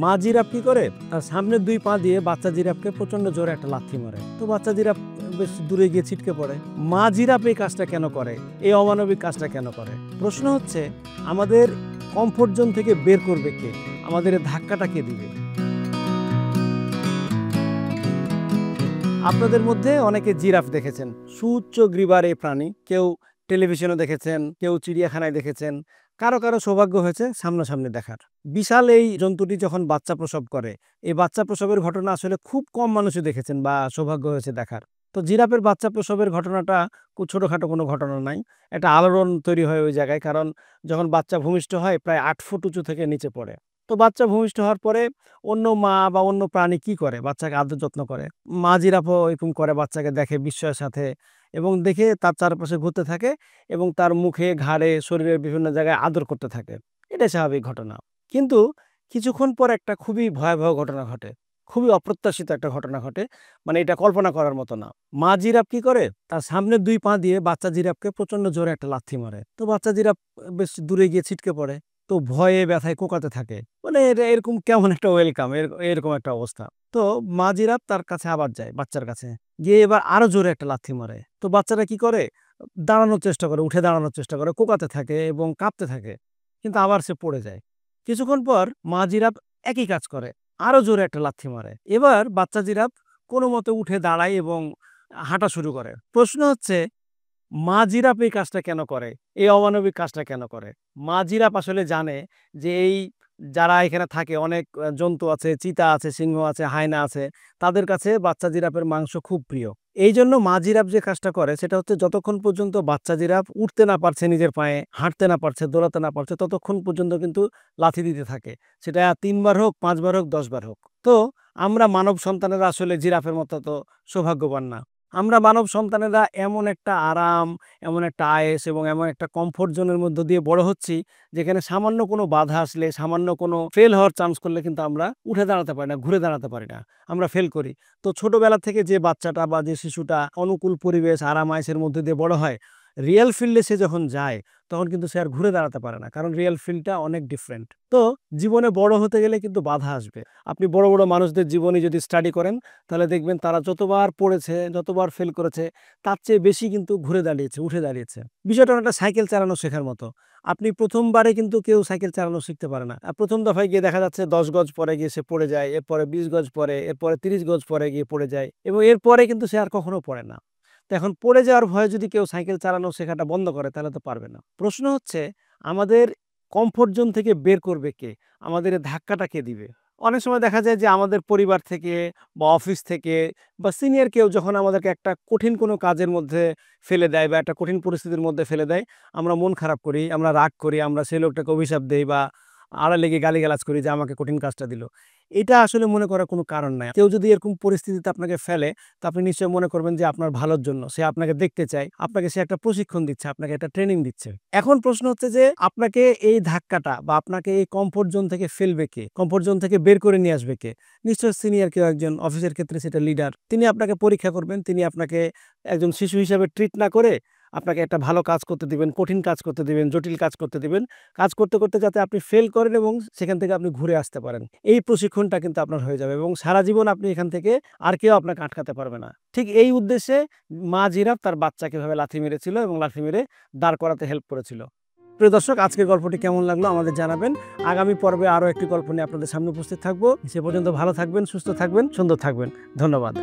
মা জিরাফ কি করে, তার সামনের দুই পা দিয়ে বাচ্চা জিরাফকে প্রচন্ড জোরে একটা লাথি মারে। তো বাচ্চা জিরাফ বেশ দূরে গিয়ে ছিটকে পড়ে। মা জিরাফ এই কাজটা কেন করে, এই অমানবিক কাজটা কেন করে? প্রশ্ন হচ্ছে, আমাদের কমফোর্ট জোন থেকে বের করবে কে, আমাদের এই ধাক্কাটা কে দিবে? আপনাদের মধ্যে অনেকে জিরাফ দেখেছেন, সুউচ্চ গ্রীবার এই প্রাণী। কেউ টেলিভিশনে দেখেছেন, কেউ চিড়িয়াখানায় দেখেছেন, কারো কারো সৌভাগ্য হয়েছে সামনাসামনি দেখার। বিশাল এই জন্তুটি যখন বাচ্চা প্রসব করে, এই বাচ্চা প্রসবের ঘটনা আসলে খুব কম মানুষই দেখেছেন বা সৌভাগ্য হয়েছে দেখার। তো জিরাফের বাচ্চা প্রসবের ঘটনাটা খুব ছোটোখাটো কোনো ঘটনা নাই, একটা আলোড়ন তৈরি হয় ওই জায়গায়। কারণ যখন বাচ্চা ভূমিষ্ঠ হয় প্রায় 8 ফুট উঁচু থেকে নিচে পড়ে। তো বাচ্চা ভূমিষ্ঠ হওয়ার পরে অন্য মা বা অন্য প্রাণী কি করে, বাচ্চাকে আদর যত্ন করে। মা জিরাফও এরকম করে, বাচ্চাকে দেখে বিস্ময়ের সাথে এবং দেখে তার চারপাশে ঘুরতে থাকে এবং তার মুখে, ঘাড়ে, শরীরের বিভিন্ন জায়গায় আদর করতে থাকে। এটাই স্বাভাবিক ঘটনা। কিন্তু কিছুক্ষণ পর একটা খুবই ভয়াবহ ঘটনা ঘটে, খুবই অপ্রত্যাশিত একটা ঘটনা ঘটে। মানে এটা কল্পনা করার মতো না। মা জিরাফ কি করে, তার সামনের দুই পা দিয়ে বাচ্চা জিরাফকে প্রচন্ড জোরে একটা লাথি মারে। তো বাচ্চা জিরাফ বেশ দূরে গিয়ে ছিটকে পড়ে। তো ভয়ে ব্যথায় কোঁকাতে থাকে। মানে এটা এরকম কেমন একটা ওয়েলকাম, এরকম একটা অবস্থা। তো মা জিরাফ তার কাছে আবার যায়, বাচ্চার কাছে গিয়ে এবার আরো জোরে একটা লাথি মারে। তো বাচ্চারা কি করে, দাঁড়ানোর চেষ্টা করে, উঠে দাঁড়ানোর চেষ্টা করে, কোঁকাতে থাকে এবং কাঁপতে থাকে, কিন্তু আবার সে পড়ে যায়। কিছুক্ষণ পর মা জিরাফ একই কাজ করে, আরো জোরে একটা লাথি মারে। এবার বাচ্চা জিরাফ কোনো মতে উঠে দাঁড়ায় এবং হাঁটা শুরু করে। প্রশ্ন হচ্ছে, মা জিরাফ এই কাজটা কেন করে, এই অমানবিক কাজটা কেন করে? মা জিরাফ আসলে জানে যে এই যারা এখানে থাকে, অনেক জন্তু আছে, চিতা আছে, সিংহ আছে, হায়না আছে, তাদের কাছে বাচ্চা জিরাফের মাংস খুব প্রিয়। এই জন্য মা জিরাফ যে কাজটা করে সেটা হচ্ছে, যতক্ষণ পর্যন্ত বাচ্চা জিরাফ উঠতে না পারছে নিজের পায়ে, হাঁটতে না পারছে, দৌড়াতে না পারছে, ততক্ষণ পর্যন্ত কিন্তু লাথি দিতে থাকে। সেটা 3 বার হোক, 5 বার হোক, 10 বার হোক। তো আমরা মানব সন্তানেরা আসলে জিরাফের মতো তো সৌভাগ্যবান না। আমরা মানব সন্তানেরা এমন একটা আরাম, এমন একটা আয়েশ এবং এমন একটা কমফোর্ট জোনের মধ্য দিয়ে বড় হচ্ছি, যেখানে সামান্য কোনো বাধা আসলে, সামান্য কোনো ফেল হওয়ার চান্স করলে কিন্তু আমরা উঠে দাঁড়াতে পারি না, ঘুরে দাঁড়াতে পারি না, আমরা ফেল করি। তো ছোটবেলা থেকে যে বাচ্চাটা বা যে শিশুটা অনুকূল পরিবেশ, আরাম আয়েশের মধ্যে দিয়ে বড় হয়, রিয়েল ফিল্ডে সে যখন যায় তখন কিন্তু সে আর ঘুরে দাঁড়াতে পারে না, কারণ রিয়েল ফিল্ডটা অনেক ডিফারেন্ট। তো জীবনে বড় হতে গেলে কিন্তু বাধা আসবে। আপনি বড় বড় মানুষদের জীবনী যদি স্টাডি করেন, তাহলে দেখবেন তারা যতবার পড়েছে, যতবার ফেল করেছে, তার চেয়ে বেশি কিন্তু ঘুরে দাঁড়িয়েছে, উঠে দাঁড়িয়েছে। বিষয়টা অনেকটা সাইকেল চালানো শেখার মতো। আপনি প্রথমবারে কিন্তু কেউ সাইকেল চালানো শিখতে পারে না। প্রথম দফায় গিয়ে দেখা যাচ্ছে 10 গজ পরে গিয়ে সে পড়ে যায়, এরপরে 20 গজ পরে, এরপরে 30 গজ পরে গিয়ে পড়ে যায় এবং এরপরে কিন্তু সে আর কখনো পড়ে না। তো এখন পড়ে যাওয়ার ভয়ে যদি কেউ সাইকেল চালানো শেখাটা বন্ধ করে, তাহলে তো পারবে না। প্রশ্ন হচ্ছে, আমাদের কমফোর্ট জোন থেকে বের করবে কে, আমাদের এই ধাক্কাটা কে দিবে? অনেক সময় দেখা যায় যে আমাদের পরিবার থেকে বা অফিস থেকে বা সিনিয়র কেউ যখন আমাদেরকে একটা কঠিন কোনো কাজের মধ্যে ফেলে দেয় বা একটা কঠিন পরিস্থিতির মধ্যে ফেলে দেয়, আমরা মন খারাপ করি, আমরা রাগ করি, আমরা সেই লোকটাকে অভিশাপ দেই বা আড়ালে গিয়ে গালিগালাজ করি যে আমাকে কঠিন কাজটা দিল। এটা আসলে মনে করার কোনো কারণ নাই। কেউ যদি এরকম পরিস্থিতিতে আপনাকে ফেলে, তো আপনি নিশ্চয়ই মনে করবেন যে আপনার ভালোর জন্য সে আপনাকে দেখতে চায়, আপনাকে সে একটা প্রশিক্ষণ দিচ্ছে, আপনাকে একটা ট্রেনিং দিচ্ছে। এখন প্রশ্ন হচ্ছে যে, আপনাকে এই ধাক্কাটা বা আপনাকে এই কমফোর্ট জোন থেকে ফেলবে কে, কমফোর্ট জোন থেকে বের করে নিয়ে আসবে কে? নিশ্চয়ই সিনিয়র কেউ একজন, অফিসের ক্ষেত্রে সেটা লিডার। তিনি আপনাকে পরীক্ষা করবেন, তিনি আপনাকে একজন শিশু হিসাবে ট্রিট না করে আপনাকে একটা ভালো কাজ করতে দিবেন, কঠিন কাজ করতে দিবেন, জটিল কাজ করতে দিবেন। কাজ করতে করতে যাতে আপনি ফেল করেন এবং সেখান থেকে আপনি ঘুরে আসতে পারেন, এই প্রশিক্ষণটা কিন্তু আপনার হয়ে যাবে এবং সারা জীবন আপনি এখান থেকে আর কেউ আপনাকে আটকাতে পারবে না। ঠিক এই উদ্দেশ্যে মা জিরাফ তার বাচ্চাকে এভাবে লাথি মেরেছিল এবং লাথি মেরে দাঁড় করাতে হেল্প করেছিল। প্রিয় দর্শক, আজকের গল্পটি কেমন লাগলো আমাদের জানাবেন। আগামী পর্বে আরও একটি গল্প নিয়ে আপনাদের সামনে উপস্থিত থাকবো। সে পর্যন্ত ভালো থাকবেন, সুস্থ থাকবেন, সুন্দর থাকবেন। ধন্যবাদ।